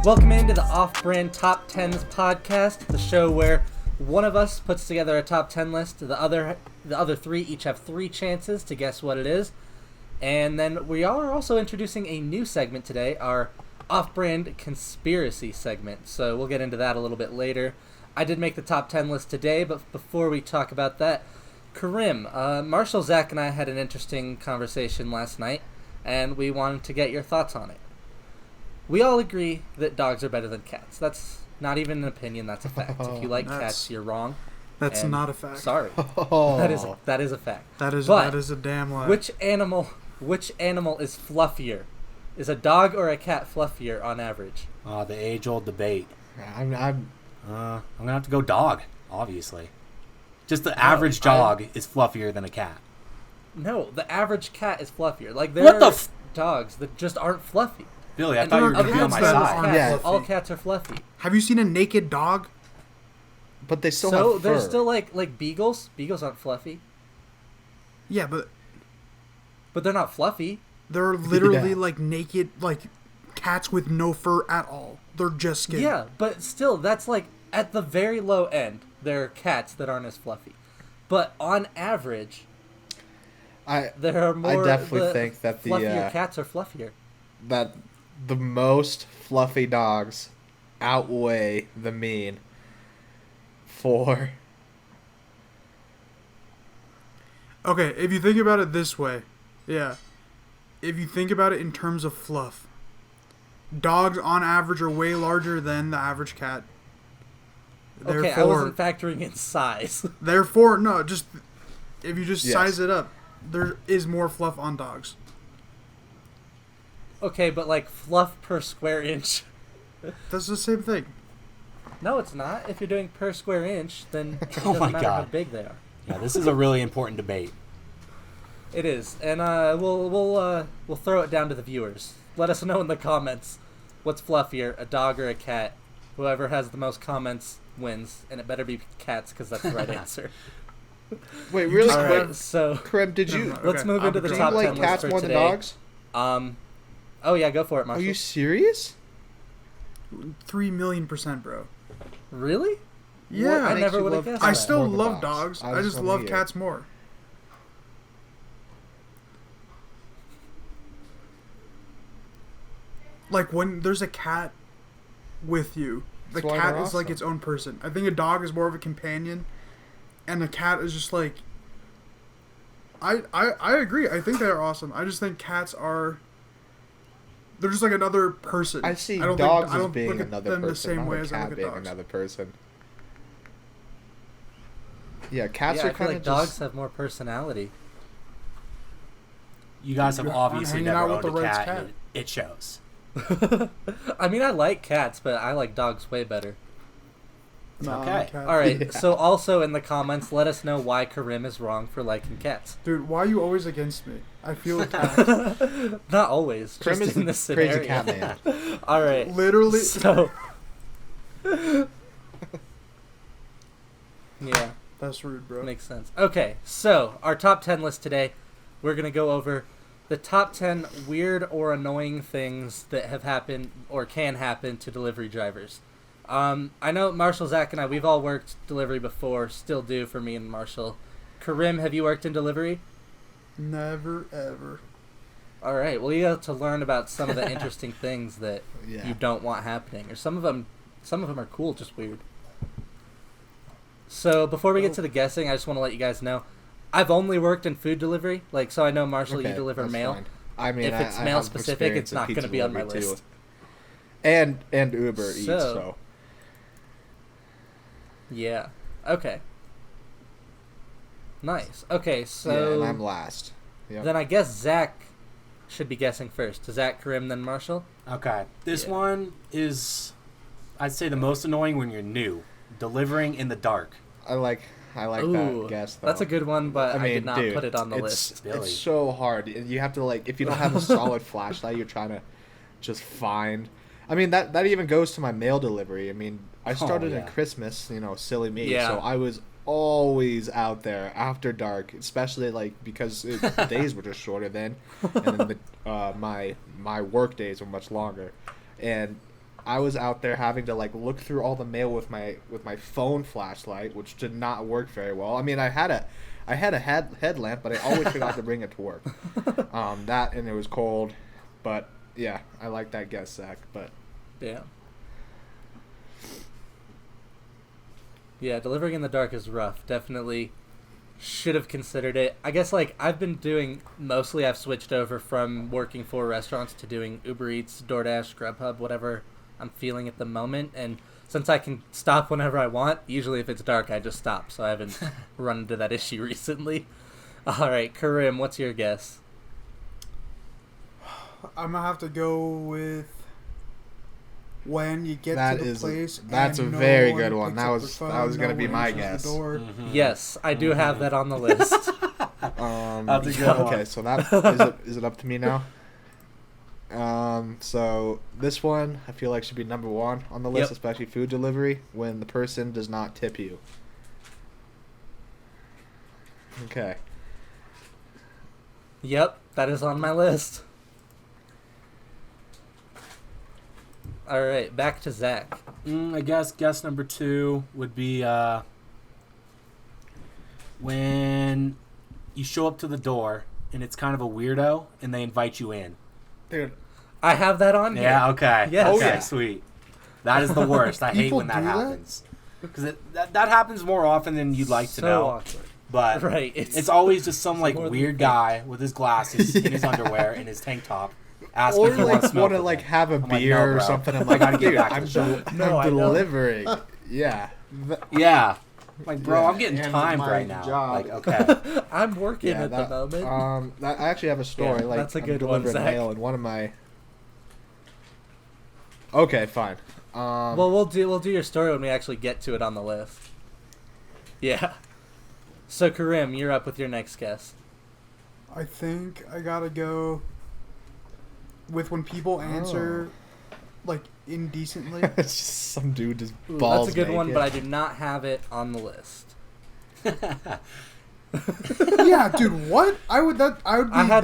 Welcome into the Offbrand Top 10s podcast, the show where one of us puts together a top 10 list, the other three each have 3 chances to guess what it is. And then we are also introducing a new segment today, our Offbrand Conspiracy segment. So we'll get into that a little bit later. I did make the top 10 list today, but before we talk about that, Karim, Marshall, Zach, and I had an interesting conversation last night, and we wanted to get your thoughts on it. We all agree that dogs are better than cats. That's not even an opinion, that's a fact. If you like cats, you're wrong. That's not a fact. Sorry. Oh. That is a fact. That is a damn lie. Which animal is fluffier? Is a dog or a cat fluffier on average? The age-old debate. I'm gonna have to go dog, obviously. Just the average dog is fluffier than a cat. No, the average cat is fluffier. Like there What are the dogs that just aren't fluffy. Billy, I thought you were going to be on my side. Yeah. All cats are fluffy. Have you seen a naked dog? But they still So have fur. there's still like beagles. Beagles aren't fluffy, Yeah, but but they're not fluffy. they're literally like naked, like cats with no fur at all. They're just skin. Yeah, but still, that's like at the very low end. There are cats that aren't as fluffy, but on average, there are more. I definitely think that fluffier cats are fluffier. That the most fluffy dogs outweigh the mean for. Okay, if you think about it this way, yeah. If you think about it in terms of fluff, dogs on average are way larger than the average cat. Okay, I wasn't factoring in size. Therefore, no, just if you just Yes. size it up, there is more fluff on dogs. Okay, but like fluff per square inch. That's the same thing. No, it's not. If you're doing per square inch, then it Oh doesn't my matter how God. big they are. Yeah, this is a really important debate. It is, and we'll throw it down to the viewers. Let us know in the comments what's fluffier, a dog or a cat. Whoever has the most comments wins, and it better be cats because that's the right answer. Wait, really All quick, right, so Karim, did you let's move into the do you top 10 like list cats for more today. than dogs? Oh yeah, go for it, Are Marshall. you serious? 3,000,000%, bro. Really? Yeah. I makes never you would have love guessed. I that. still more than love dogs? dogs. I I just just wanna love hear. cats more. Like when there's a cat with you, the That's why cat they're is like awesome. its own person. I think a dog is more of a companion, and a cat is just like. I agree. I think they're awesome. I just think cats are. They're just like another person. I see don't dogs I as don't being look at another them person, the same not way a as I cat look at being dogs. another person. Yeah, cats Yeah, are I feel kind like of dogs just. have more personality. You guys have You're obviously hanging never out with owned the a right cat, cat. and it shows. I mean, I like cats, but I like dogs way better. Nah, I'm a Okay. cat. All right, Yeah. so also in the comments, let us know why Karim is wrong for liking cats. Dude, why are you always against me? I feel attacked. Not always, Karim just is in the this crazy scenario. cat man. All right, Literally. so yeah, That's rude, bro. makes sense. Okay, so our top 10 list today, we're gonna go over the top 10 weird or annoying things that have happened or can happen to delivery drivers. I know Marshall, Zach, and I, we've all worked delivery before, still do for me and Marshall. Karim, have you worked in delivery? Never, ever. All right, well, you got to learn about some of the interesting things that Yeah. you don't want happening, or some of them are cool, just weird. So before we get to the guessing, I just want to let you guys know, I've only worked in food delivery, like so I know Marshall, you Okay, deliver that's mail. fine. I mean, If it's I mail have specific, experience it's in not pizza going to be on my delivery, too. list. And Uber Eats, So- so. Yeah. Okay. Nice. Okay, Yeah, so and I'm last. Yep. then I guess Zach should be guessing first. Zach, Karim, then Marshall. Okay. This Yeah. one is, I'd say, the most annoying when you're new. Delivering in the dark. I like Ooh, that guess, though. that's a good one, but I, mean, did not dude, put it on the it's, list. Billy. It's so hard. You have to, like, if you don't have a solid flashlight, you're trying to just find. I mean, that even goes to my mail delivery. I mean, I started yeah. at Christmas, silly me. Yeah. So I was always out there after dark, especially, like, because the days were just shorter then. And then my work days were much longer. And I was out there having to like look through all the mail with my phone flashlight, which did not work very well. I mean, I had a headlamp, but I always forgot to bring it to work. That and it was cold, but yeah, I like that guess, Zach. But Yeah. Yeah, delivering in the dark is rough. Definitely should have considered it. I guess, like, I've switched over from working for restaurants to doing Uber Eats, DoorDash, Grubhub, whatever I'm feeling at the moment. And since I can stop whenever I want, usually if it's dark, I just stop. So I haven't run into that issue recently. All right, Karim, what's your guess? I'm gonna have to go with when you get that to the is place. that's a and no very one good one. picks That up was their that phone, was gonna no be one my answers guess. the door. Mhm. Yes, I do have that on the list. That's a good one. Okay, so that is it up to me now? So this one I feel like should be number one on the list, Yep. especially food delivery, when the person does not tip you. Okay. Yep, that is on my list. All right, back to Zach. I guess number 2 would be when you show up to the door and it's kind of a weirdo and they invite you in. Dude, I have that on here. Yeah, okay. Yes. Okay, Oh, yeah. sweet. That is the worst. I hate People when that do that? happens. Because that happens more often than you'd like to So know. awkward. But Right. it's always just some like more than you weird think. guy with his glasses in his underwear and his tank top asking or if you like want to smoke want to with like him. have a I'm like, beer no, or bro. something. I'm I like, gotta get dude, back to I'm, the show. No, I I'm know. delivering. Yeah. Yeah. Like, bro, Yeah, I'm getting and timed my right now. job. Like, okay. I'm working Yeah, at the moment. I actually have a story. Yeah, like that's a I'm good one, delivering Zach. mail, and one of my. Okay, fine. Well, we'll do your story when we actually get to it on the list. Yeah. So Karim, you're up with your next guess. I think I gotta go with when people answer, like, indecently. it's just some dude just Ooh, balls that's a good one, naked. but I do not have it on the list. Yeah, dude, what? I would be had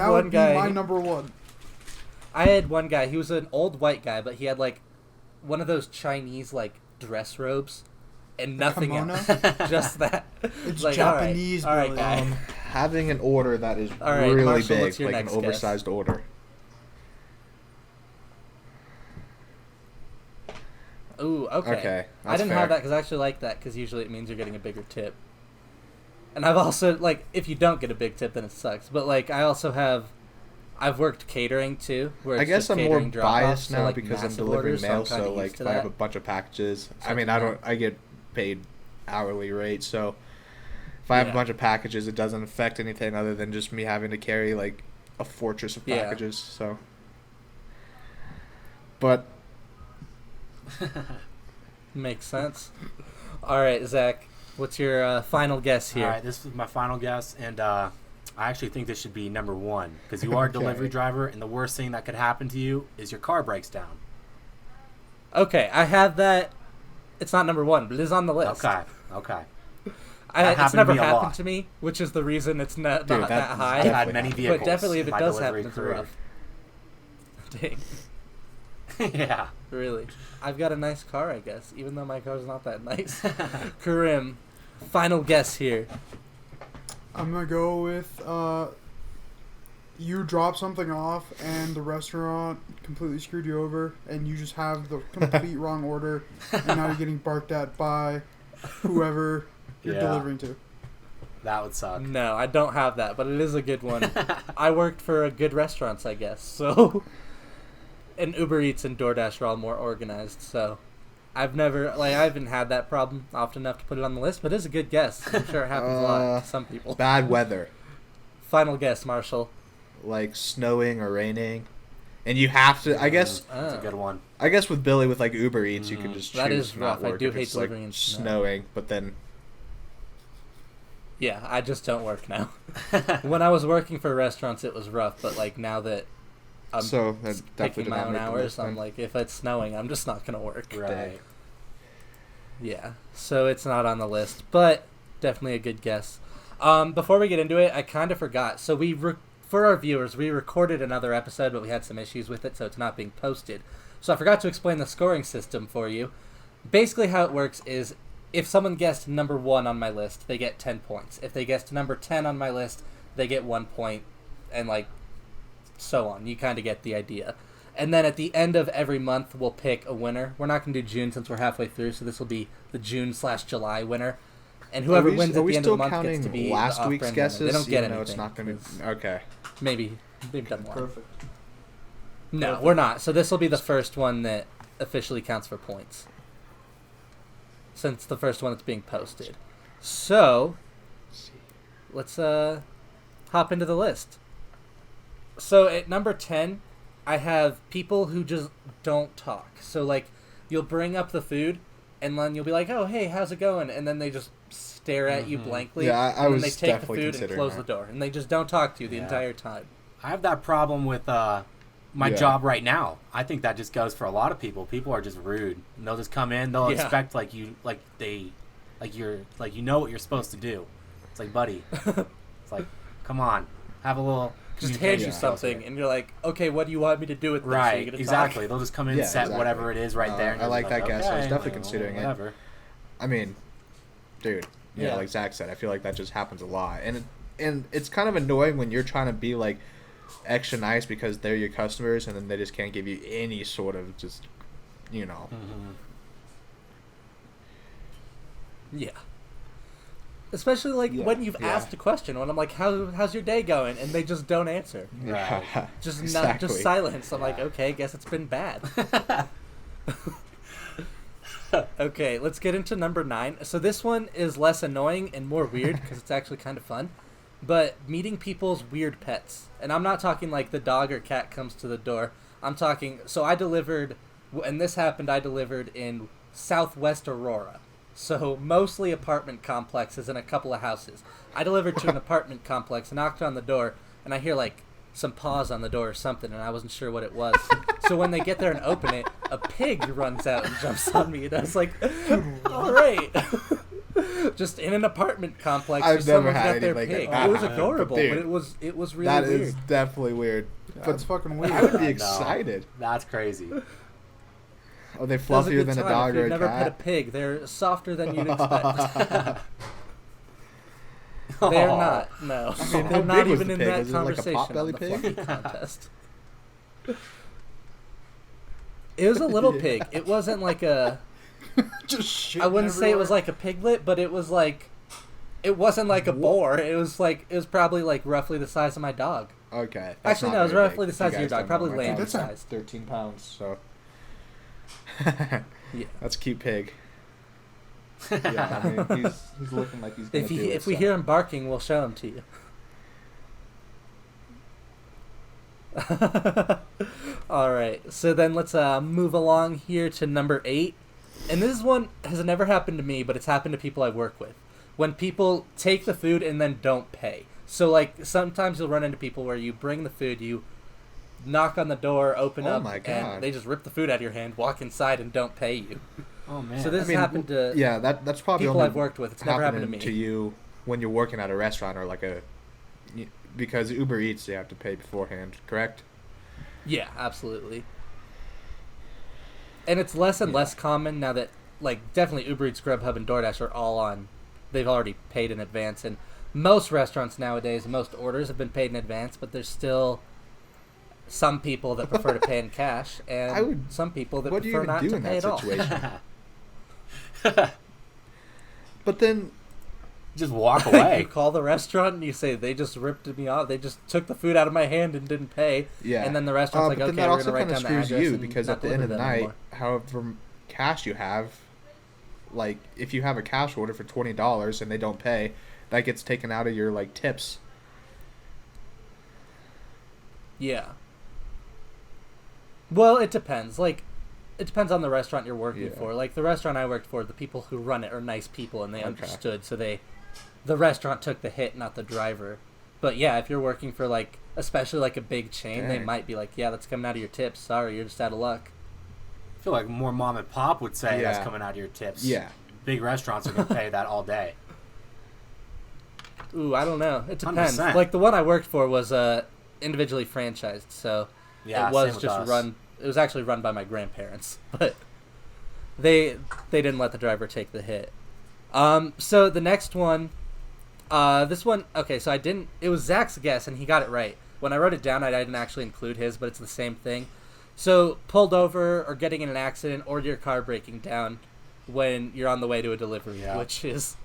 that one would guy- be my number one. I had one guy. He was an old white guy, but he had like one of those Chinese like dress robes and nothing Kimono? else. Just that. It's like, Japanese, all right, Billy. guy. Having an order that is All right, really Marshall, big, what's your like an next guess? oversized order. Ooh, okay. Okay, I that's didn't fair. have that because I actually like that because usually it means you're getting a bigger tip. And I've also, like, if you don't get a big tip, then it sucks. But, like, I've worked catering, too. Where I it's guess just I'm more catering drop-offs, biased so, now like, because I'm massive delivering orders, mail. I'm kinda So used like, to if I have that. a bunch of packages, I Something mean, like I get paid hourly rate. So if I have Yeah. a bunch of packages, it doesn't affect anything other than just me having to carry like a fortress of Yeah. packages. So, but Makes sense. All right, Zach, what's your final guess here? All right, this is my final guess, and I actually think this should be number 1 because you are a Okay. delivery driver, and the worst thing that could happen to you is your car breaks down. Okay, I have that. It's not number 1, but it is on the list. Okay. That happened it's to never me a happened lot. to me, which is the reason it's not Dude, that that is high. I've definitely had many happened. vehicles. But definitely, if in it my does delivery happen, it's career. rough. Dang, Yeah. really. I've got a nice car, I guess, even though my car's not that nice. Karim, final guess here. I'm gonna go with you drop something off and the restaurant completely screwed you over and you just have the complete wrong order and now you're getting barked at by whoever you're Yeah. delivering to. That would suck. No, I don't have that, but it is a good one. I worked for a good restaurants, I guess, so... And Uber Eats and DoorDash are all more organized, so... I haven't had that problem often enough to put it on the list, but it is a good guess. I'm sure it happens a lot to some people. bad weather, Final guess, Marshall. like snowing or raining, and you have to. I guess. That's a good one. I guess with Billy with like Uber Eats, you can just choose That is to not rough. I work do if hate it's, like, delivering in snow. snowing, but then Yeah, I just don't work now. When I was working for restaurants, it was rough, but like now that I'm so that definitely picking did my not own make the hours, list I'm then. like, if it's snowing, I'm just not gonna work. Right. Yeah, so it's not on the list, but definitely a good guess. Before we get into it, I kind of forgot. So for our viewers, we recorded another episode, but we had some issues with it, so it's not being posted. So I forgot to explain the scoring system for you. Basically how it works is if someone guessed number 1 on my list, they get 10 points. If they guessed number 10 on my list, they get 1 point, and like so on. You kind of get the idea. And then at the end of every month, we'll pick a winner. We're not going to do June since we're halfway through, so this will be the June/July winner. And whoever wins at the end of the month gets to be last the week's off-brand guesses? winner. They don't get even though anything. it's not going to. Okay. Maybe they've done one. Perfect. No, we're not. So this will be the first one that officially counts for points, since the first one that's being posted. So let's hop into the list. So at number 10, I have people who just don't talk. So like, you'll bring up the food, and then you'll be like, "Oh, hey, how's it going?" And then they just stare at you blankly. Yeah, I and then was they take the definitely food and considering close that. the door, and they just don't talk to you the Yeah. entire time. I have that problem with my job right now. I think that just goes for a lot of people. People are just rude. And they'll just come in. They'll Yeah. expect you know what you're supposed to do. It's like, buddy, it's like, come on, have a little. Just hand you communication something, skills and you're like, "Okay, what do you want me to do with this?" Are you Right, gonna exactly. talk? They'll just come in, Yeah, set exactly. whatever it is right there. And I you're like just that guess. I was okay, definitely well, considering it. whatever. I mean, dude, Yeah. like Zach said, I feel like that just happens a lot, and it's kind of annoying when you're trying to be like extra nice because they're your customers, and then they just can't give you any sort of just, you know. Mhm. Yeah. Especially like Yeah. when you've Yeah. asked a question, when I'm like, how's your day going?" and they just don't answer. Right. Just Exactly. just silence. I'm like, "Okay, guess it's been bad." Okay, let's get into number 9. So this one is less annoying and more weird because it's actually kind of fun. But meeting people's weird pets. And I'm not talking like the dog or cat comes to the door. I'm talking, so I delivered, and this happened, I delivered in Southwest Aurora. So mostly apartment complexes and a couple of houses. I delivered to an apartment complex, knocked on the door, and I hear like some paws on the door or something, and I wasn't sure what it was. So when they get there and open it, a pig runs out and jumps on me, and I was like, "All right." Just in an apartment complex, I've just never someone's had got their anything like pig. that It was happen, adorable, dude, but it was really That weird. is definitely weird. That's fucking weird. I would be No. excited. That's crazy. Are they That was a fluffier good than a time. dog If or you've a never pet a cat? pig, they're softer than you'd expect. They're not. No, I mean, how they're not big was even the in pig? that Was it like a conversation on potbelly the pig? fluffy contest. It was a little Yeah. pig. It wasn't like a. Just shit. I wouldn't say it was like a piglet, but it was like. It wasn't like a boar. It was probably like roughly the size of my dog. Okay. that's Actually, not no, it was very roughly big. the size You of your guys dog. don't know Probably my lamb dog. That's a- size. 13 pounds, so. Yeah. That's a cute pig. Yeah, I mean, he's looking like he's gonna If do it, we so. hear him barking, we'll show him to you. All right, so then let's move along here to number 8, and this one has never happened to me, but it's happened to people I work with. When people take the food and then don't pay. So like sometimes you'll run into people where you bring the food, you knock on the door, open Oh up, my God. and they just rip the food out of your hand, walk inside, and don't pay you. Oh man. So this I mean, happened to Yeah, that's probably people only I've worked with. It's never happened to happening me. to you when you're working at a restaurant or like because Uber Eats you have to pay beforehand, correct? Yeah, absolutely. And it's less and less common now that, like, definitely Uber Eats, Grubhub, and DoorDash are all on. They've already paid in advance, and most restaurants nowadays, most orders have been paid in advance, but there's still some people that prefer to pay in cash, and some people that What do you prefer even not do to in pay that at all. situation? But then, Just walk You away. call the restaurant and you say they just ripped me off. They just took the food out of my hand and didn't pay. yeah. And then the restaurant's like, but okay, then that we're also gonna write kind of down the screws address you and because not at the end of the deliver night, them however cash you have, like if you have a cash order for $20 and they don't pay, that gets taken out of your like tips. Yeah. Well, it depends. Like, it depends on the restaurant you're working Yeah. for. Like, the restaurant I worked for, the people who run it are nice people, and they Okay. understood, so the restaurant took the hit, not the driver. But yeah, if you're working for, like, especially like a big chain, they Dang. might be like, yeah, that's coming out of your tips. Sorry, you're just out of luck. I feel like more mom and pop would say Yeah. that's coming out of your tips. Yeah. Big restaurants are going to pay that all day. Ooh, I don't know. It depends. 100%. Like, the one I worked for was individually franchised, so Yeah, it was same with just us. run It was actually run by my grandparents, but they didn't let the driver take the hit. So the next one, this one, okay, so it was Zach's guess, and he got it right. When I wrote it down, I didn't actually include his, but it's the same thing. So pulled over or getting in an accident or your car breaking down when you're on the way to a delivery, which is,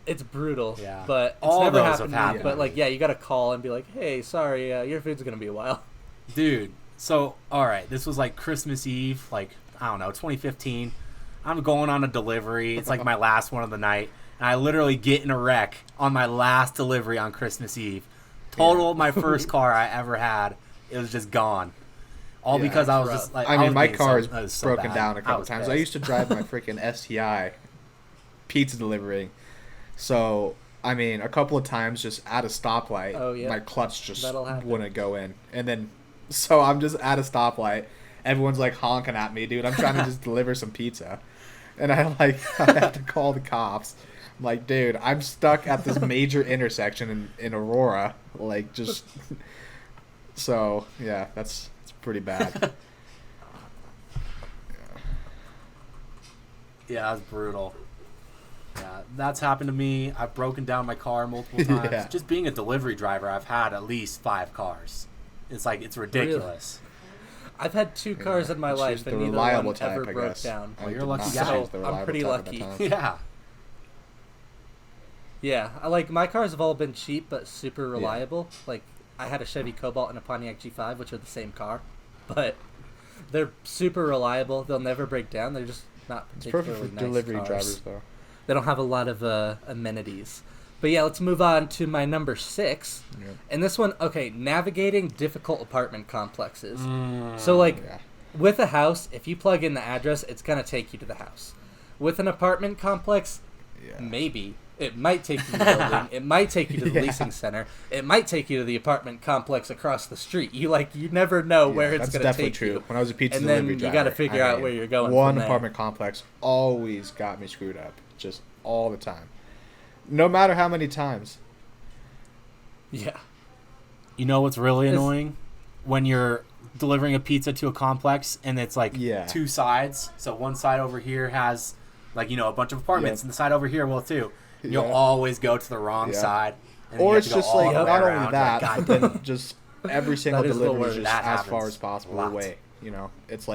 it's brutal. Yeah. But it's All never those happened have to me. happened. But you got to call and be like, hey, sorry, your food's going to be a while. Dude, so, alright, this was Christmas Eve, 2015. I'm going on a delivery. It's my last one of the night. And I literally get in a wreck on my last delivery on Christmas Eve. Total, my first car I ever had, it was just gone. All because I was just my car is so broken bad. down a couple times. Pissed. I used to drive my freaking STI pizza delivering. So, a couple of times just at a stoplight, my clutch just wouldn't go in. And then, so I'm just at a stoplight. Everyone's honking at me, dude. I'm trying to just deliver some pizza. And I have to call the cops. I'm like, dude, I'm stuck at this major intersection in Aurora. So, yeah, it's pretty bad. Yeah, that's brutal. Yeah, that's happened to me. I've broken down my car multiple times. Yeah. Just being a delivery driver, I've had at least 5 cars. It's ridiculous. I've had 2 cars in my life, and neither one ever broke down. Well, you're a lucky guy. So I'm pretty lucky. Yeah. Yeah, my cars have all been cheap but super reliable. I had a Chevy Cobalt and a Pontiac G5, which are the same car, but they're super reliable. They'll never break down. They're just not particularly It's perfect for nice delivery cars. drivers, though. They don't have a lot of amenities. But yeah, let's move on to my number 6. Yep. And this one, okay, navigating difficult apartment complexes. So with a house, if you plug in the address, it's going to take you to the house. With an apartment complex, maybe. It might take you to the building. It might take you to the leasing center. It might take you to the apartment complex across the street. You never know where it's going to take you. That's definitely true. When I was a pizza and delivery then driver, you got to figure out where you're going. One from there. apartment complex always got me screwed up, just all the time, no matter how many times. Yeah. You know what's really annoying? When you're delivering a pizza to a complex and it's 2 sides. So one side over here has a bunch of apartments, and the side over here will too. You'll always go to the wrong side. And Or you have it's to go just all the way not only around. that, but just every single That is the delivery worst. just That as far happens as possible a lot. away. It's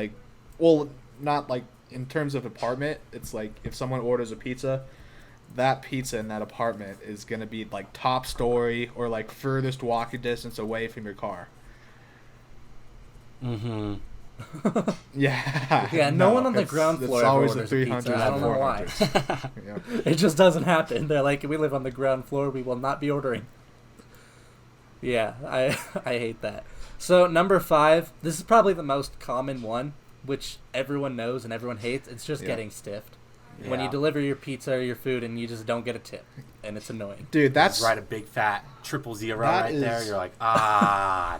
not in terms of apartment. It's if someone orders a pizza, that pizza in that apartment is gonna be top story or furthest walking distance away from your car. Mm-hmm. Yeah. Yeah, no one on the ground floor It's ever always the orders pizza. 300s I don't and know why. 400s. Yeah. It just doesn't happen. They're we live on the ground floor. We will not be ordering. Yeah, I hate that. So number 5, this is probably the most common one, which everyone knows and everyone hates. It's just getting stiffed. Yeah. When you deliver your pizza or your food and you just don't get a tip, and it's annoying. Dude, that's Just write a big fat 000 That right there. is- You're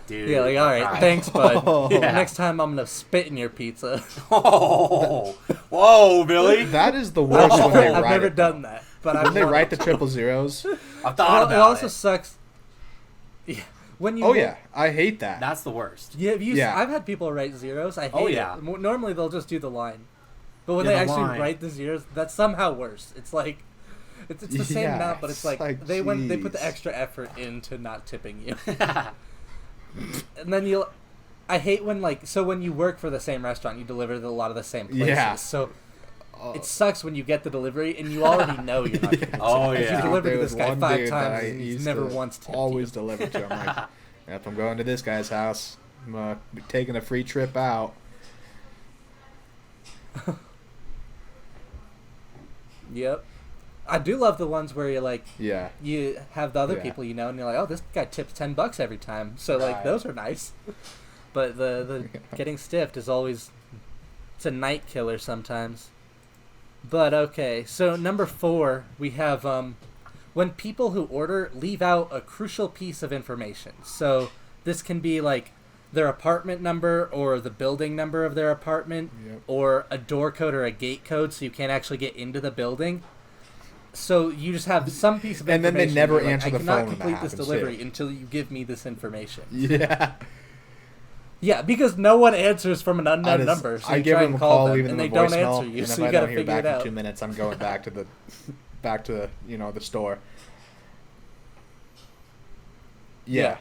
dude. Yeah, all right, thanks, bud. Oh. Yeah. Next time I'm gonna spit in your pizza. Oh, whoa, Billy! that is the worst when they I've write never it. done that, but When I've they wanted write the to. 000s. I've thought Well, about it also it. sucks. Yeah, when you. Oh yeah, I hate that. That's the worst. Yeah, Yeah. I've had people write zeros. I hate Oh, yeah. it. Normally they'll just do the line, but when Yeah, they the actually line. write the zeros, that's somehow worse. It's it's the same Yeah, amount, but it's it's they put the jeez. extra effort into not tipping you. And then I hate when when you work for the same restaurant, you deliver to a lot of the same places. Yeah. So it sucks when you get the delivery and you already know you're not going to get Oh, If yeah. you deliver There to was this guy one 5 dude that times I and he's used never to once tipped always you. deliver to. I'm if I'm going to this guy's house, I'm taking a free trip out. Yep. I do love the ones where you're Yeah. you have the other Yeah. people you know, and you're oh, this guy tips $10 every time. So Right. those are nice. But the getting stiffed is always it's a night killer sometimes. But okay, so number 4 we have when people who order leave out a crucial piece of information. So this can be their apartment number or the building number of their apartment, Yep. or a door code or a gate code, so you can't actually get into the building. So you just have some piece of And then information. they never you're answer the I phone cannot when that complete this happens, delivery too. until you give me this information. Yeah. Yeah, because no one answers from an unknown number. So I you give try them and a call call, them, leaving and them they a don't voicemail, answer you. and So if you I got to don't hear figure it back in out. 2 minutes, I'm going back to the the store. Yeah.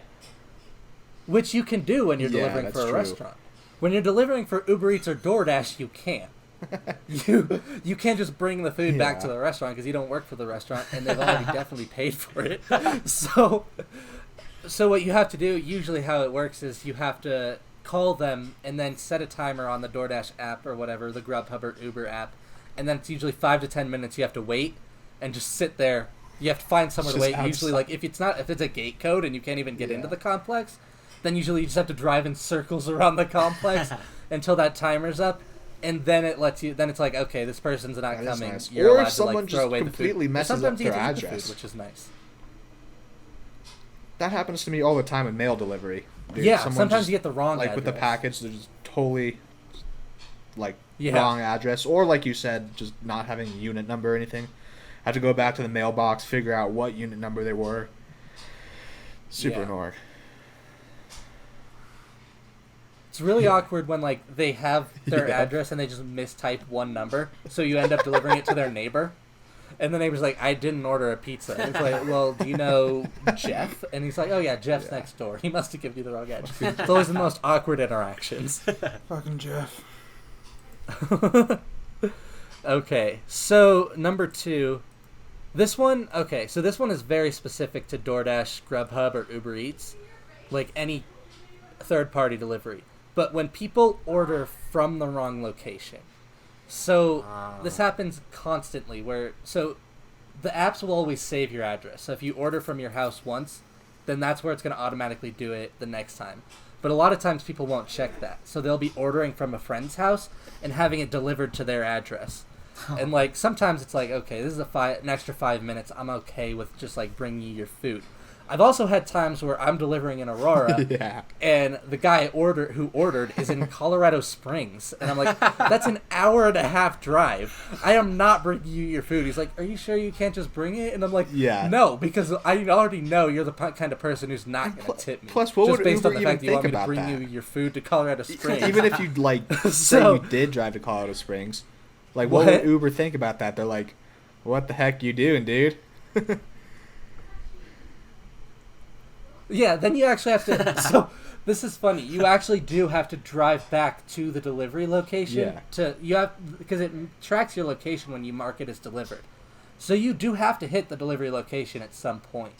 Which you can do when you're Yeah, delivering that's for a true. restaurant. When you're delivering for Uber Eats or DoorDash, you can't. You can't just bring the food back to Yeah. the restaurant because you don't work for the restaurant and they've already definitely paid for it. So what you have to do, usually how it works is you have to call them and then set a timer on the DoorDash app or whatever, the Grubhub or Uber app, and then it's usually 5 to 10 minutes you have to wait and just sit there. You have to find somewhere to Just wait. Usually, outside. like if it's a gate code and you can't even get into Yeah. the complex, then usually you just have to drive in circles around the complex until that timer's up, and then it lets you. Then it's like, okay, this person's not That is coming. nice. You're Or allowed if someone to like throw just away the food. completely And messes sometimes up you their get to eat the address. food, which is nice. That happens to me all the time with mail delivery. Dude. Yeah, Someone sometimes just, you get the wrong like with the address. package, they're just totally like Yeah. wrong address, or like you said, just not having a unit number or anything. I have to go back to the mailbox, figure out what unit number they were. Super Yeah. annoying. It's really awkward when like they have their Yeah. address and they just mistype one number, so you end up delivering it to their neighbor, and the neighbor's like, "I didn't order a pizza." And it's like, "Well, do you know Jeff?" And he's like, "Oh yeah, Jeff's Yeah. next door. He must have given you the wrong address." It's always the most awkward interactions. Fucking Jeff. Okay, so number 2, this one. Okay, so this one is very specific to DoorDash, Grubhub, or Uber Eats, like any third-party delivery. But when people order from the wrong location, so this happens constantly. So the apps will always save your address. So if you order from your house once, then that's where it's going to automatically do it the next time. But a lot of times people won't check that. So they'll be ordering from a friend's house and having it delivered to their address. And like sometimes it's like, okay, this is an extra 5 minutes. I'm okay with just like bringing you your food. I've also had times where I'm delivering in Aurora, Yeah. and the guy who ordered is in Colorado Springs, and I'm like, that's an hour and a half drive. I am not bringing you your food. He's like, are you sure you can't just bring it? And I'm like, Yeah. no, because I already know you're the kind of person who's not going to tip me. plus, what just would based Uber on the even fact that you want me think to bring about you that? your food to Colorado Springs. Even if you like say So- you did drive to Colorado Springs, like what What? would Uber think about that? They're like, "What the heck you doing, dude?" Yeah, then you actually have to. So this is funny. You actually do have to drive back to the delivery location because it tracks your location when you mark it as delivered. So you do have to hit the delivery location at some point,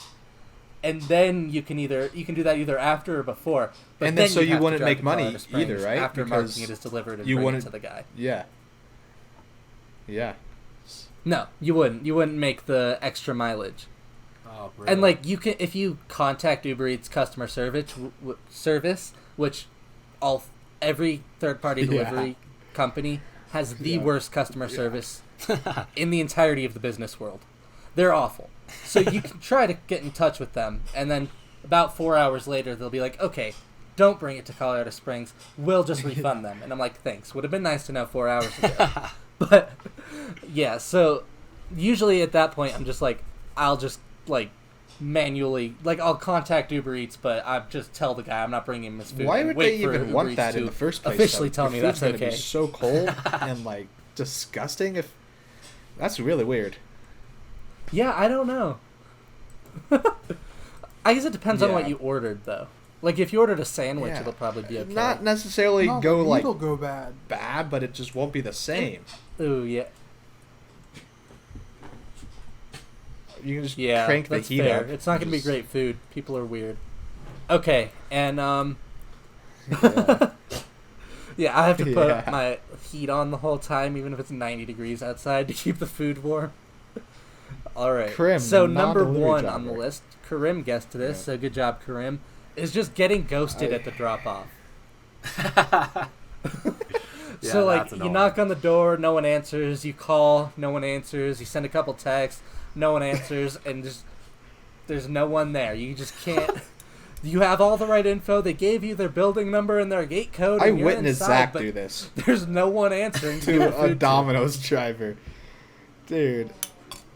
and then you can do that either after or before. But And then so you'd you have to wouldn't drive make to money Colorado Springs either, right? After Because marking it as delivered and you bring it wouldn't- to the guy. Yeah. No, you wouldn't. You wouldn't make the extra mileage. Oh, And like you can, if you contact Uber Eats customer service, which every third party Yeah. delivery company has the Yeah. worst customer service in the entirety of the business world. They're awful. So you can try to get in touch with them, and then about 4 hours later they'll be like, okay, don't bring it to Colorado Springs. We'll just refund them. And I'm like, thanks. Would have been nice to know 4 hours ago. But yeah, so usually at that point I'm just like, I'll just like manually, like I'll contact Uber Eats, but I just tell the guy I'm not bringing him his food. Why and would wait they for even Uber want Eats that in to the first place? officially though? tell The me food's that's gonna okay. Be so cold and like disgusting. If that's really weird. Yeah, I don't know. I guess it depends on what Yeah. you ordered, though. Like if you ordered a sandwich, Yeah. it'll probably be okay. Not necessarily No, go the like meat'll go bad. bad, but it just won't be the same. Ooh, yeah. You can just Yeah, crank the that's heat fair. up. It's not going to be Just- great food. People are weird. Okay, and Yeah. yeah, I have to put Yeah. my heat on the whole time, even if it's 90 degrees outside, to keep the food warm. All right. Karim, so the number non-delivery 1 on the driver. list, Karim guessed this. Yeah. So good job, Karim. Is just getting ghosted I- at the drop off. Yeah, So like that's you annoying. knock on the door, no one answers. You call, no one answers. You send a couple texts, no one answers, and just there's no one there. You just can't. You have all the right info. They gave you their building number and their gate code. I and you're witnessed inside, Zach but do this There's no one answering to, give to the a food Domino's driver. Dude,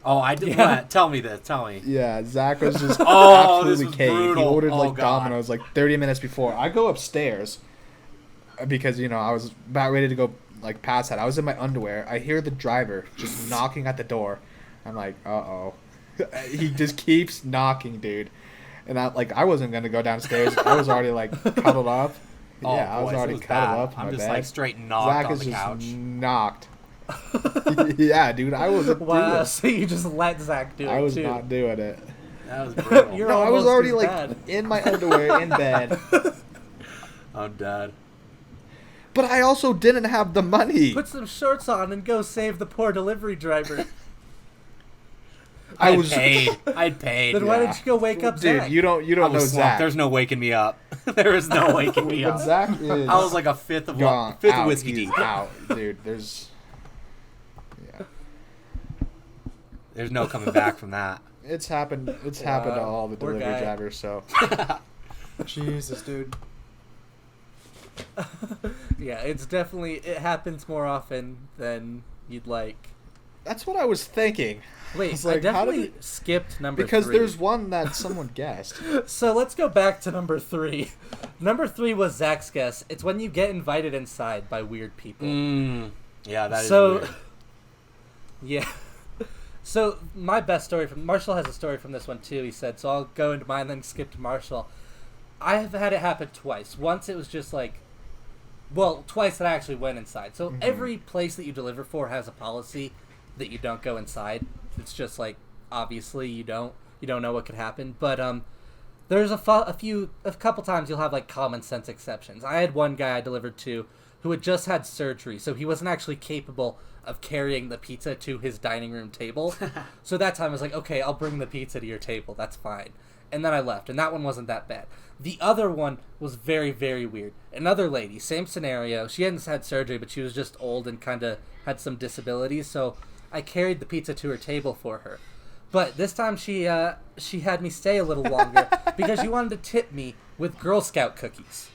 Oh, I did. Yeah. What? Tell me this. Tell me. yeah, Zach was just Oh, this absolutely was caved. He brutal. ordered Oh, like God. Domino's like 30 minutes before. I go upstairs, because I was about ready to go like pass that. I was in my underwear. I hear the driver just knocking at the door. I'm like, uh-oh. He just keeps knocking, dude. And I wasn't gonna go downstairs. I was already like cuddled up. Oh, I was boys, already it was cuddled bad. up. In I'm my just bed. like straight knocked Zach on is the just couch. knocked. Yeah, dude, I wasn't Wow, doing it. so you just let Zach do it, I was too. not doing it. That was brutal. You're No, I was almost already as like bad. in my underwear in bed. I'm dead. But I also didn't have the money. Put some shorts on and go save the poor delivery driver. I paid. I'd paid. Then why didn't you go wake up Dude, Zach? you don't I know was slumped. Zach. There's no waking me up. There is no waking me But up. Zach is I was like a fifth of gone, out. whiskey He's deep. out, dude. There's There's no coming back from that. It's happened. It's happened to all the Poor delivery guy. drivers. So Jesus, dude. Yeah, it happens more often than you'd like. that's what I was thinking. Wait, It's I like, how did definitely it- skipped number Because 3. there's one that someone guessed. So let's go back to number 3. Number 3 was Zach's guess. It's when you get invited inside by weird people. Yeah, that is So, weird. yeah. So my best story from Marshall has a story from this one too. He said, so I'll go into mine, then skip to Marshall. I have had it happen twice. Once it was just like, well, twice that I actually went inside. So every place that you deliver for has a policy that you don't go inside. It's just like, obviously you don't know what could happen. But there's a couple times you'll have like common sense exceptions. I had one guy I delivered to who had just had surgery, so he wasn't actually capable of carrying the pizza to his dining room table. So that time I was like, okay, I'll bring the pizza to your table. That's fine. And then I left, and that one wasn't that bad. The other one was very, very weird. Another lady, same scenario. She hadn't had surgery, but she was just old and kind of had some disabilities, so I carried the pizza to her table for her. But this time she had me stay a little longer because she wanted to tip me with Girl Scout cookies.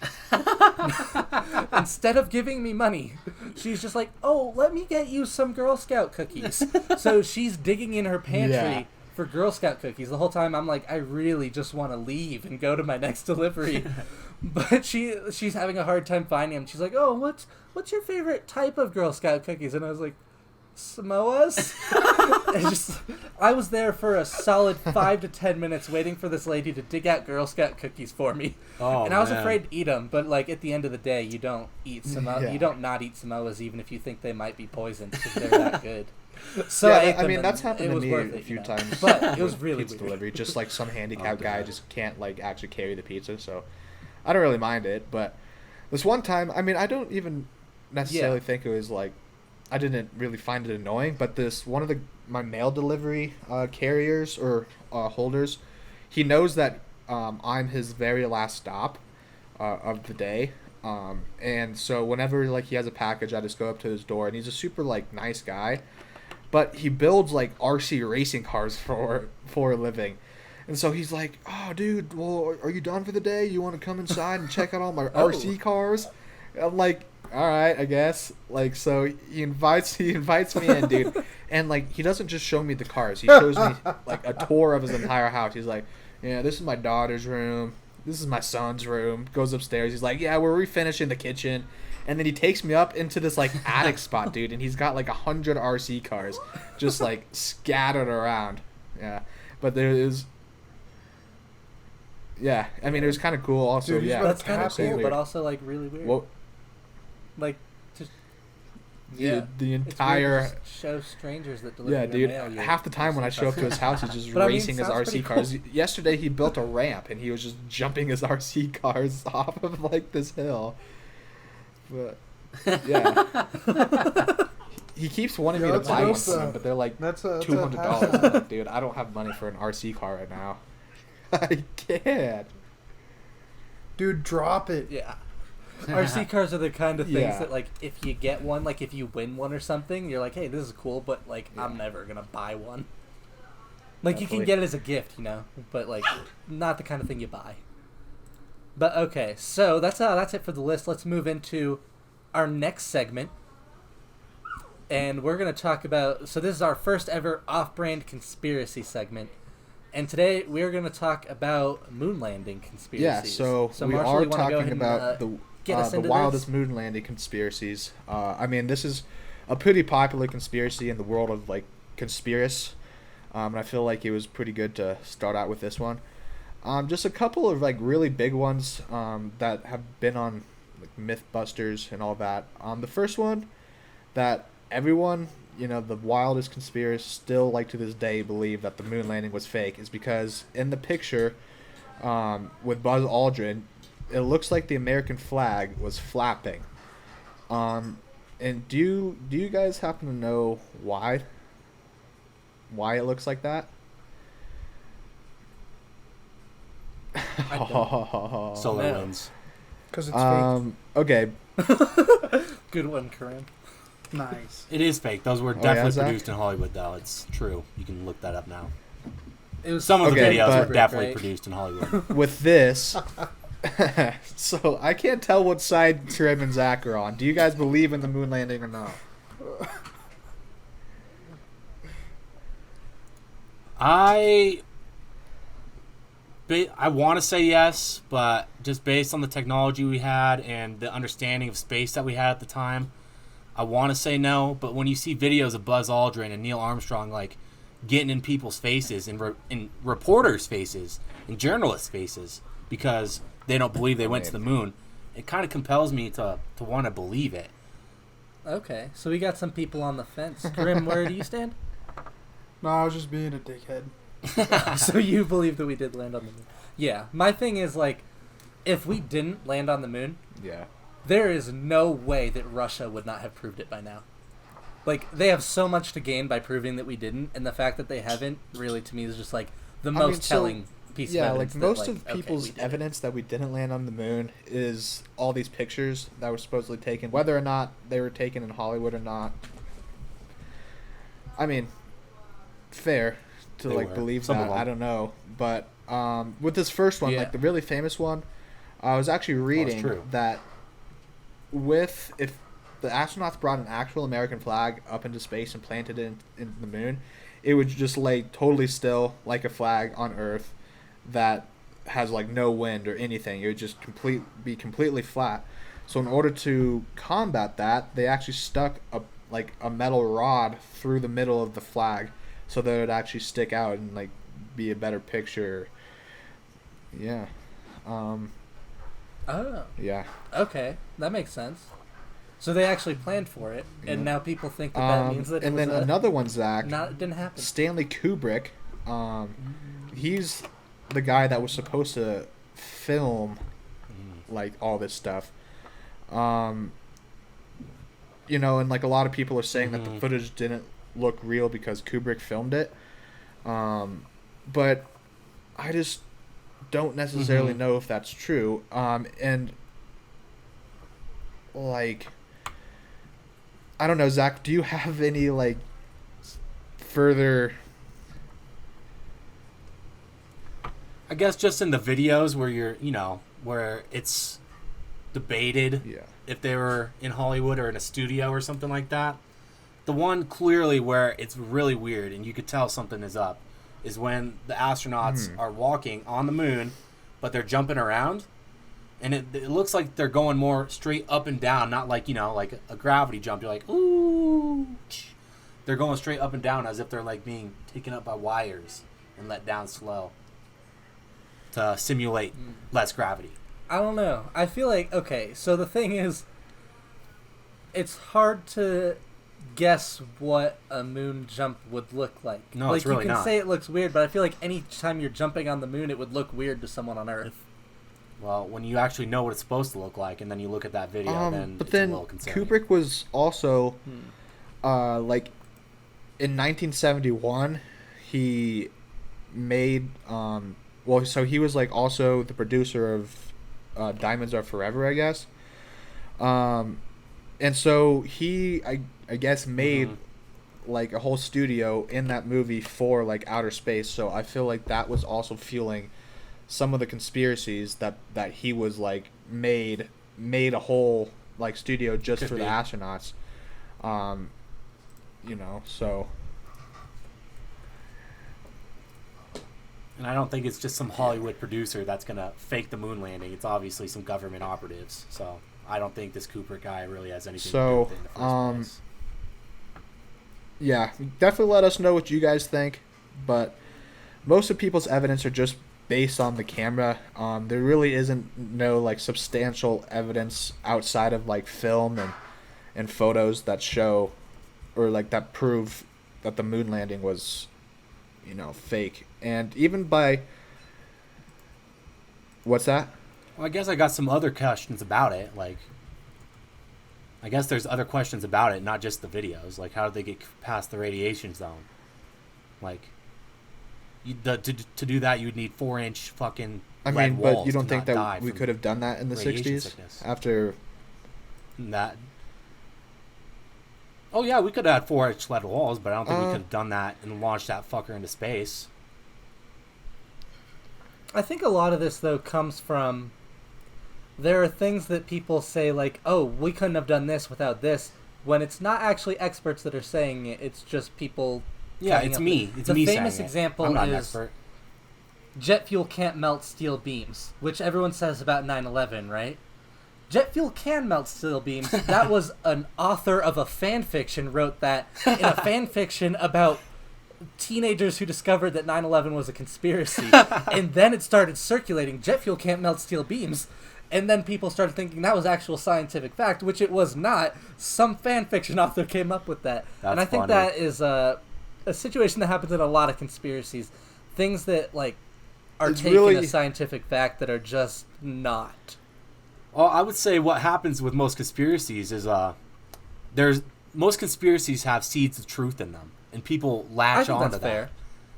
Instead of giving me money, she's just like, oh, let me get you some Girl Scout cookies. So she's digging in her pantry for Girl Scout cookies. The whole time I'm like, I really just want to leave and go to my next delivery. But she's having a hard time finding them. She's like, oh, what's your favorite type of Girl Scout cookies? And I was like, Samoas? I was there for a solid 5 to 10 minutes waiting for this lady to dig out Girl Scout cookies for me. Oh, and I was man. afraid to eat them, but like at the end of the day, you don't eat Yeah. you don't not eat Samoas even if you think they might be poisoned because they're that good. So Yeah, I ate I them mean and that's happened it to was me worth a it, few you know. times. But it was with really pizza weird. delivery. Just like some handicapped Oh, guy God. just can't like actually carry the pizza, so I don't really mind it. But this one time, I mean, I don't even necessarily think it was like I didn't really find it annoying, but this one of my mail delivery carriers or holders, he knows that I'm his very last stop of the day, and so whenever like he has a package, I just go up to his door, and he's a super like nice guy, but he builds like RC racing cars for a living. And so he's like, oh, dude, well, are you done for the day? You want to come inside and check out all my RC cars? I'm like, all right, I guess. Like, so he invites me in, dude. And, like, he doesn't just show me the cars. He shows me, like, a tour of his entire house. He's like, yeah, this is my daughter's room. This is my son's room. Goes upstairs. He's like, yeah, we're refinishing the kitchen. And then he takes me up into this, like, attic spot, dude. And he's got, like, 100 RC cars just, like, scattered around. Yeah. But there is... Yeah, I mean, it was kind of cool also, Dude, he's yeah. about That's kind of Happy cool, weird. but also like really weird. Well, Like, just the it's weird entire... to just show strangers that deliver Yeah, their dude. mail, your Half the time when I show up to his house, he's just But I mean, racing his sounds RC pretty cars. cool. Yesterday, he built a ramp, and he was just jumping his RC cars off of, like, this hill. But, yeah. He keeps wanting me Yeah, to that's buy a one dope from him, stuff. but they're like That's a $200. half- I'm like, dude, I don't have money for an RC car right now. I can't. Dude, drop it. Yeah. RC cars are the kind of things Yeah. that, like, if you get one, like, if you win one or something, you're like, hey, this is cool, but, like, I'm Yeah. never gonna buy one. Like, you Definitely. can get it as a gift, you know, but, like, not the kind of thing you buy. But, okay, so that's it for the list. Let's move into our next segment. And we're gonna talk about, so this is our first ever Off-Brand Conspiracy segment. And today we're going to talk about moon landing conspiracies. Yeah, so we Marshall, are you wanna go talking ahead and, about get us the into wildest this? moon landing conspiracies. I mean, this is a pretty popular conspiracy in the world of like conspiracy, and I feel like it was pretty good to start out with this one. Just a couple of like really big ones that have been on like MythBusters and all that. The first one that everyone, the wildest conspiracists still like to this day believe that the moon landing was fake is because in the picture with Buzz Aldrin, it looks like the American flag was flapping. And do you guys happen to know why it looks like that? Solar No. winds. Because it's fake. Okay. Good one, Karim. Nice. It is fake. Those were yeah, definitely Zach? produced in Hollywood, though. It's true. You can look that up now. It was Some of the Okay, videos but- were definitely right? produced in Hollywood. With this, so I can't tell what side Karim and Zach are on. Do you guys believe in the moon landing or not? I want to say yes, but just based on the technology we had and the understanding of space that we had at the time, I want to say no. But when you see videos of Buzz Aldrin and Neil Armstrong like getting in people's faces and in reporters' faces and journalists' faces because they don't believe they went to the moon, it kind of compels me to want to believe it. Okay, so we got some people on the fence. Karim, where do you stand? No, I was just being a dickhead. So you believe that we did land on the moon? Yeah. My thing is, like, if we didn't land on the moon, Yeah. there is no way that Russia would not have proved it by now. Like, they have so much to gain by proving that we didn't, and the fact that they haven't, really, to me, is just, like, the most telling piece of Yeah, evidence. like that, most like, of okay, people's we did it. evidence that we didn't land on the moon is all these pictures that were supposedly taken, whether or not they were taken in Hollywood or not. I mean, fair to They like were. believe Some of that. them. I don't know, but with this first one, Yeah. like the really famous one, I was actually reading true. that if the astronauts brought an actual American flag up into space and planted it in the moon, it would just lay totally still like a flag on Earth that has like no wind or anything. It would just be completely flat. So in order to combat that, they actually stuck a metal rod through the middle of the flag so that it would actually stick out and like be a better picture. Yeah. Oh, Yeah. okay. That makes sense. So they actually planned for it, and Yeah. now people think that means that it and was then another one, Zach. it didn't happen. Stanley Kubrick. He's the guy that was supposed to film like all this stuff. And like a lot of people are saying that the footage didn't look real because Kubrick filmed it. But I just don't necessarily know if that's true. And like, I don't know, Zach, do you have any like further? I guess just in the videos where where it's debated Yeah. if they were in Hollywood or in a studio or something like that. The one clearly where it's really weird and you could tell something is up is when the astronauts are walking on the moon, but they're jumping around. And it looks like they're going more straight up and down, not like, like a gravity jump. You're like, ooh. They're going straight up and down as if they're like being taken up by wires and let down slow to simulate less gravity. I don't know. I feel like, okay, so the thing is, it's hard to guess what a moon jump would look like. No, like, it's really you can not. say it looks weird, but I feel like any time you're jumping on the moon, it would look weird to someone on Earth. Well, when you actually know what it's supposed to look like and then you look at that video, then But it's then a little concerning. Kubrick was also, like, in 1971, he made, so he was, like, also the producer of Diamonds Are Forever, I guess. And so he, I guess, made, like, a whole studio in that movie for, like, outer space. So I feel like that was also fueling some of the conspiracies that he was like made a whole like studio just Could for be. the astronauts, so And I don't think it's just some Hollywood producer that's going to fake the moon landing. It's obviously some government operatives. So I don't think this Cooper guy really has anything to do with it in the first place. Yeah, definitely let us know what you guys think. But most of people's evidence are just based on the camera. There really isn't no like substantial evidence outside of like film and photos that show or like that prove that the moon landing was, you know, fake. And even by what's that? Well, I guess I got some other questions about it. Like, I guess there's other questions about it, not just the videos. Like, how did they get past the radiation zone? Like, to do that, you'd need 4-inch fucking red walls. But you don't think that we could have done that in the 60s sickness. after that? Oh yeah, we could have had 4-inch lead walls, but I don't think we could have done that and launched that fucker into space. I think a lot of this, though, comes from... There are things that people say, like, oh, we couldn't have done this without this, when it's not actually experts that are saying it, it's just people... Yeah, it's me. It's me saying it. The famous example I'm not an is expert. jet fuel can't melt steel beams, which everyone says about 9/11, right? Jet fuel can melt steel beams. That was an author of a fan fiction wrote that in a fan fiction about teenagers who discovered that 9/11 was a conspiracy. And then it started circulating, jet fuel can't melt steel beams. And then people started thinking that was actual scientific fact, which it was not. Some fan fiction author came up with that. That's and I think funny. that is a situation that happens in a lot of conspiracies. Things that like are It's taken really- as scientific fact that are just not. Well, I would say what happens with most conspiracies is most conspiracies have seeds of truth in them, and people I latch think onto that's that. fair.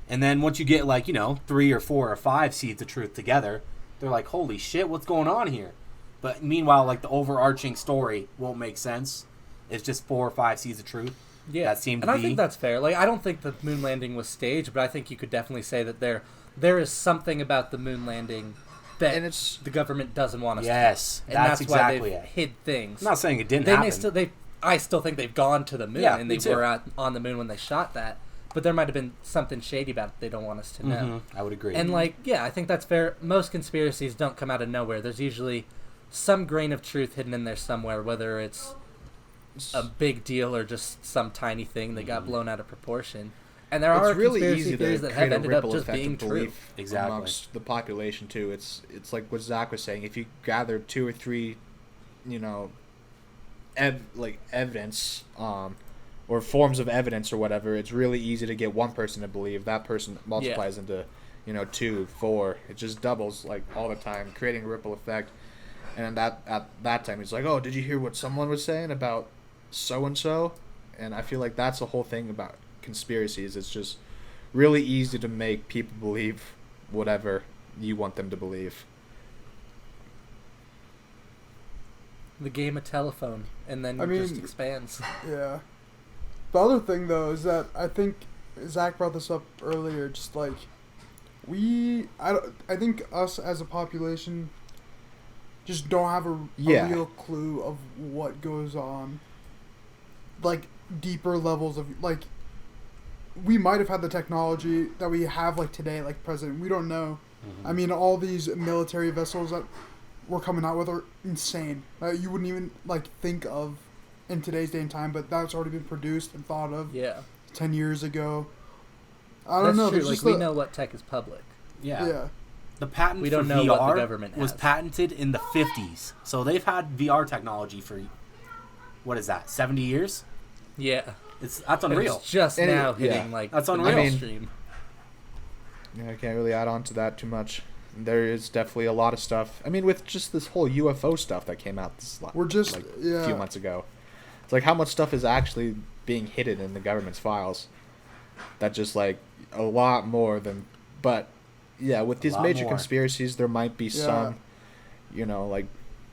And then once you get 3 or 4 or 5 seeds of truth together, they're like, holy shit, what's going on here? But meanwhile, like the overarching story won't make sense. It's just 4 or 5 seeds of truth. Yeah, That seemed and to I be. think that's fair. Like, I don't think the moon landing was staged, but I think you could definitely say that there is something about the moon landing that And it's- the government doesn't want us Yes, to. And that's that's why exactly they've it. hid things. I'm not saying it didn't They happen. may still I still think they've gone to the moon Yeah, and me they too. were on the moon when they shot that. But there might have been something shady about it they don't want us to know. I would agree. And I think that's fair. Most conspiracies don't come out of nowhere. There's usually some grain of truth hidden in there somewhere, whether it's a big deal or just some tiny thing that got blown out of proportion. And there are it's really conspiracy easy theories to that create have a ended up ripple just effect being of true. belief Exactly. amongst the population too. It's like what Zach was saying. If you gather 2 or 3, evidence, or forms of evidence or whatever, it's really easy to get one person to believe. That person multiplies into, 2, 4. It just doubles like all the time, creating a ripple effect. And at that time, he's like, "Oh, did you hear what someone was saying about so and so?" And I feel like that's the whole thing about conspiracies. It's just really easy to make people believe whatever you want them to believe. The game of telephone, and then it just expands. Yeah. The other thing, though, is that I think Zach brought this up earlier. Just like I think us as a population just don't have a real clue of what goes on. Like deeper levels of we might have had the technology that we have today, present. We don't know. Mm-hmm. I mean, all these military vessels that we're coming out with are insane. You wouldn't even think of in today's day and time, but that's already been produced and thought of. Yeah, 10 years ago. I don't that's know. true. There's just We know what tech is public. Yeah. The patent We for don't know VR what the government was has. patented in the 50s. So they've had VR technology for, what is that, 70 years? Yeah, That's And unreal. it's just And now it- hitting yeah. That's the unreal. mainstream. Yeah, I can't really add on to that too much. There is definitely a lot of stuff. I mean, with just this whole UFO stuff that came out We're just a few months ago. It's like how much stuff is actually being hidden in the government's files. That just a lot more than. But yeah, with these lot major more. conspiracies, there might be some,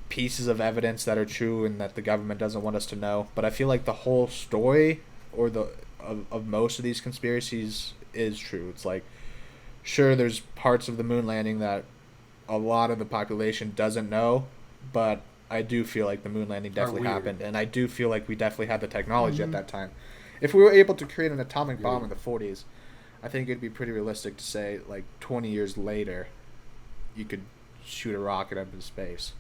pieces of evidence that are true and that the government doesn't want us to know. But I feel like the whole story or of most of these conspiracies is true. It's sure, there's parts of the moon landing that a lot of the population doesn't know, but I do feel like the moon landing definitely weird. happened, and I do feel like we definitely had the technology at that time. If we were able to create an atomic bomb in the 40s, I think it'd be pretty realistic to say like 20 years later, you could shoot a rocket up in space.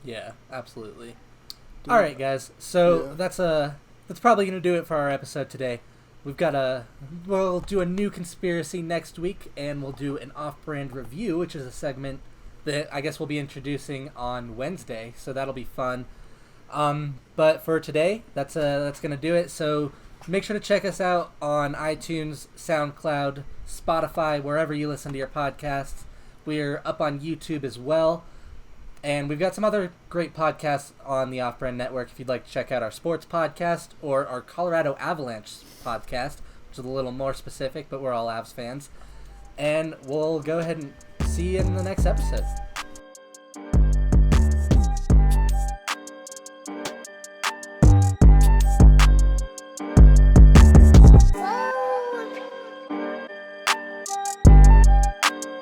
Yeah, absolutely. Dude. All right, guys. So Yeah. that's probably gonna do it for our episode today. We'll do a new conspiracy next week, and we'll do an off-brand review, which is a segment that I guess we'll be introducing on Wednesday. So that'll be fun. But for today, that's gonna do it. So make sure to check us out on iTunes, SoundCloud, Spotify, wherever you listen to your podcasts. We're up on YouTube as well. And we've got some other great podcasts on the Offbrand Network if you'd like to check out our sports podcast or our Colorado Avalanche podcast, which is a little more specific, but we're all Avs fans. And we'll go ahead and see you in the next episode.